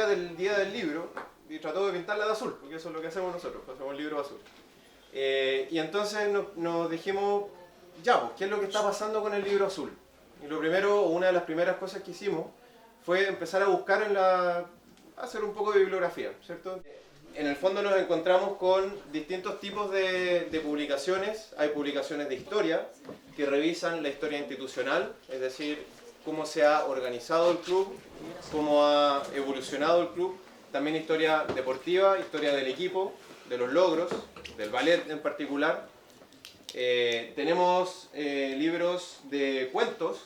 del Día del Libro y trató de pintarla de azul, porque eso es lo que hacemos nosotros, hacemos el libro azul. Y entonces nos dijimos, ya, pues, ¿qué es lo que está pasando con el libro azul? Y lo primero, una de las primeras cosas que hicimos fue empezar a buscar hacer un poco de bibliografía, ¿cierto? En el fondo nos encontramos con distintos tipos de publicaciones. Hay publicaciones de historia que revisan la historia institucional, es decir, cómo se ha organizado el club, cómo ha evolucionado el club. También historia deportiva, historia del equipo, de los logros, del ballet en particular. Tenemos libros de cuentos,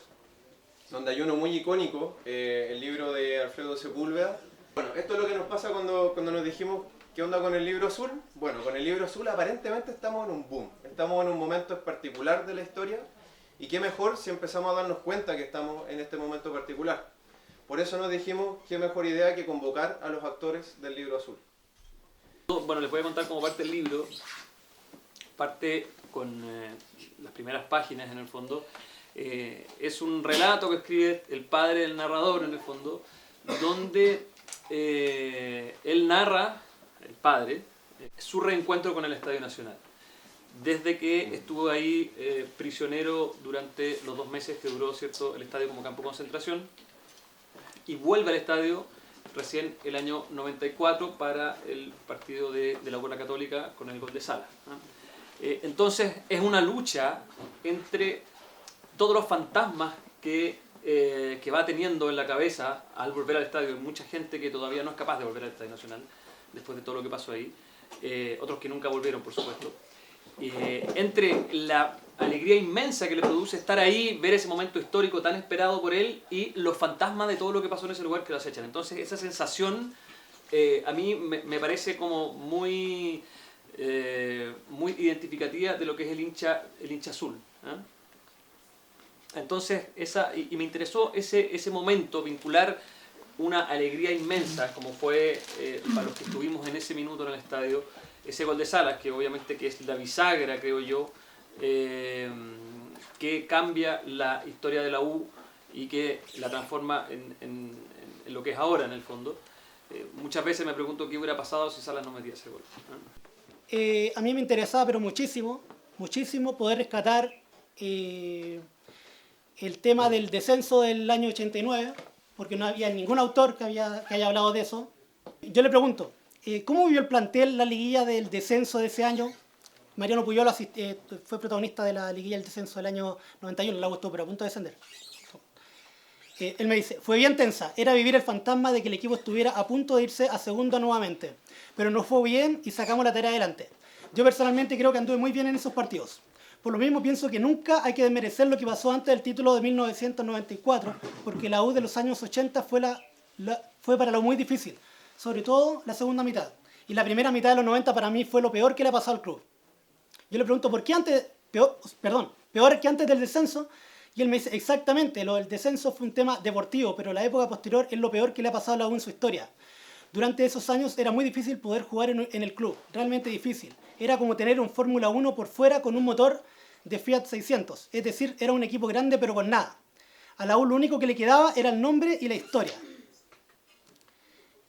donde hay uno muy icónico, el libro de Alfredo Sepúlveda. Bueno, esto es lo que nos pasa cuando nos dijimos ¿qué onda con el libro azul? Bueno, con el libro azul aparentemente estamos en un boom, estamos en un momento particular de la historia y qué mejor si empezamos a darnos cuenta que estamos en este momento particular. Por eso nos dijimos qué mejor idea que convocar a los actores del libro azul. Bueno, les voy a contar cómo parte el libro. Parte con las primeras páginas en el fondo. Es un relato que escribe el padre del narrador en el fondo, donde él narra, el padre, su reencuentro con el Estadio Nacional. Desde que estuvo ahí prisionero durante los 2 meses que duró, ¿cierto?, el estadio como campo de concentración, y vuelve al estadio recién el año 94 para el partido de la U Católica con el gol de Sala. Entonces es una lucha entre todos los fantasmas que va teniendo en la cabeza al volver al estadio. Hay mucha gente que todavía no es capaz de volver al Estadio Nacional después de todo lo que pasó ahí, otros que nunca volvieron, por supuesto. Entre la alegría inmensa que le produce estar ahí, ver ese momento histórico tan esperado por él y los fantasmas de todo lo que pasó en ese lugar que lo acechan. Entonces esa sensación a mí me parece como muy identificativa de lo que es el hincha azul. Entonces me interesó ese momento, vincular una alegría inmensa como fue para los que estuvimos en ese minuto en el estadio, ese gol de Salas, que obviamente que es la bisagra, creo yo, que cambia la historia de la U y que la transforma en lo que es ahora en el fondo. Muchas veces me pregunto qué hubiera pasado si Salas no metía ese gol. A mí me interesaba, pero muchísimo poder rescatar el tema del descenso del año 89, porque no había ningún autor que haya hablado de eso. Yo le pregunto, ¿cómo vivió el plantel la liguilla del descenso de ese año? Mariano Puyol fue protagonista de la liguilla del descenso del año 91, la U estuvo pero a punto de descender. Él me dice, fue bien tensa, era vivir el fantasma de que el equipo estuviera a punto de irse a segunda nuevamente, pero nos fue bien y sacamos la tarea adelante. Yo personalmente creo que anduve muy bien en esos partidos. Por lo mismo pienso que nunca hay que desmerecer lo que pasó antes del título de 1994, porque la U de los años 80 fue para la U muy difícil, sobre todo la segunda mitad. Y la primera mitad de los 90 para mí fue lo peor que le ha pasado al club. Yo le pregunto, ¿por qué peor que antes del descenso? Y él me dice, exactamente, lo del descenso fue un tema deportivo, pero la época posterior es lo peor que le ha pasado a la U en su historia. Durante esos años era muy difícil poder jugar en el club, realmente difícil. Era como tener un Fórmula 1 por fuera con un motor de Fiat 600, es decir, era un equipo grande pero con nada. A la U lo único que le quedaba era el nombre y la historia.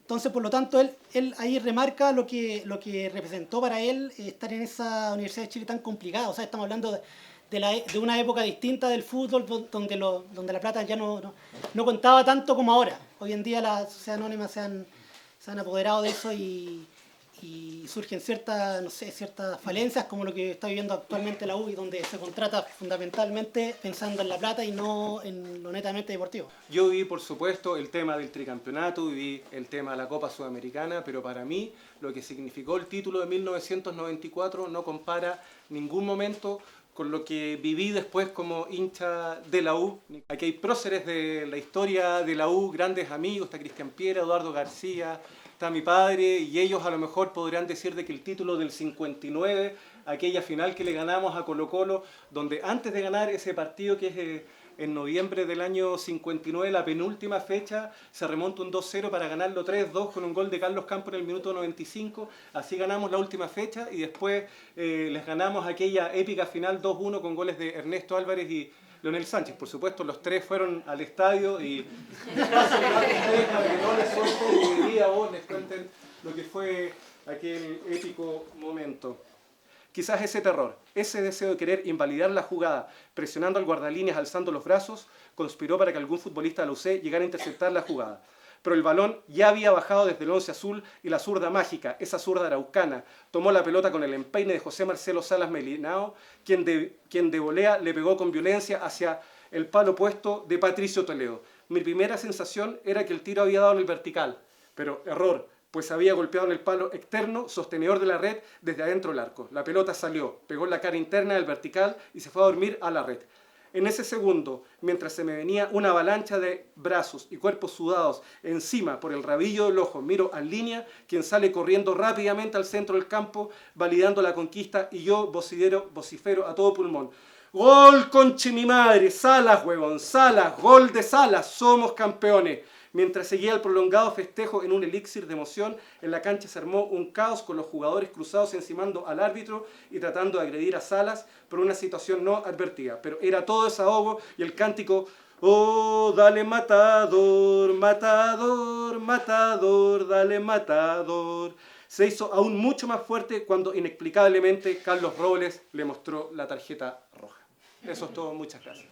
Entonces, por lo tanto, él ahí remarca lo que representó para él estar en esa Universidad de Chile tan complicada. O sea, estamos hablando de una época distinta del fútbol donde la plata ya no contaba tanto como ahora. Hoy en día las sociedades anónimas se han apoderado de eso y surgen ciertas falencias como lo que está viviendo actualmente la U, y donde se contrata fundamentalmente pensando en la plata y no en lo netamente deportivo. Yo viví, por supuesto, el tema del tricampeonato, viví el tema de la Copa Sudamericana, pero para mí lo que significó el título de 1994 no compara ningún momento con lo que viví después como hincha de la U. Aquí hay próceres de la historia de la U, grandes amigos, está Cristian Piera, Eduardo García, está mi padre, y ellos a lo mejor podrán decir de que el título del 59, aquella final que le ganamos a Colo-Colo, donde antes de ganar ese partido que es en noviembre del año 59, la penúltima fecha, se remonta un 2-0 para ganarlo 3-2 con un gol de Carlos Campos en el minuto 95, así ganamos la última fecha y después les ganamos aquella épica final 2-1 con goles de Ernesto Álvarez y Leonel Sánchez. Por supuesto, los tres fueron al estadio y para que no les suelte todos les cuenten lo que fue aquel épico momento. Quizás ese terror, ese deseo de querer invalidar la jugada, presionando al guardalíneas alzando los brazos, conspiró para que algún futbolista de la UC llegara a interceptar la jugada. Pero el balón ya había bajado desde el once azul y la zurda mágica, esa zurda araucana, tomó la pelota con el empeine de José Marcelo Salas Melinao, quien de volea le pegó con violencia hacia el palo opuesto de Patricio Toledo. Mi primera sensación era que el tiro había dado en el vertical, pero error, pues había golpeado en el palo externo, sostenedor de la red, desde adentro del arco. La pelota salió, pegó en la cara interna del vertical y se fue a dormir a la red. En ese segundo, mientras se me venía una avalancha de brazos y cuerpos sudados encima por el rabillo del ojo, miro a Línea, quien sale corriendo rápidamente al centro del campo, validando la conquista, y yo vocifero a todo pulmón: ¡Gol, conche mi madre! ¡Salas, huevón! ¡Salas! ¡Gol de Salas! ¡Somos campeones! Mientras seguía el prolongado festejo en un elixir de emoción, en la cancha se armó un caos con los jugadores cruzados encimando al árbitro y tratando de agredir a Salas por una situación no advertida. Pero era todo desahogo y el cántico: ¡Oh, dale matador, matador, matador, dale matador! Se hizo aún mucho más fuerte cuando inexplicablemente Carlos Robles le mostró la tarjeta roja. Eso es todo, muchas gracias.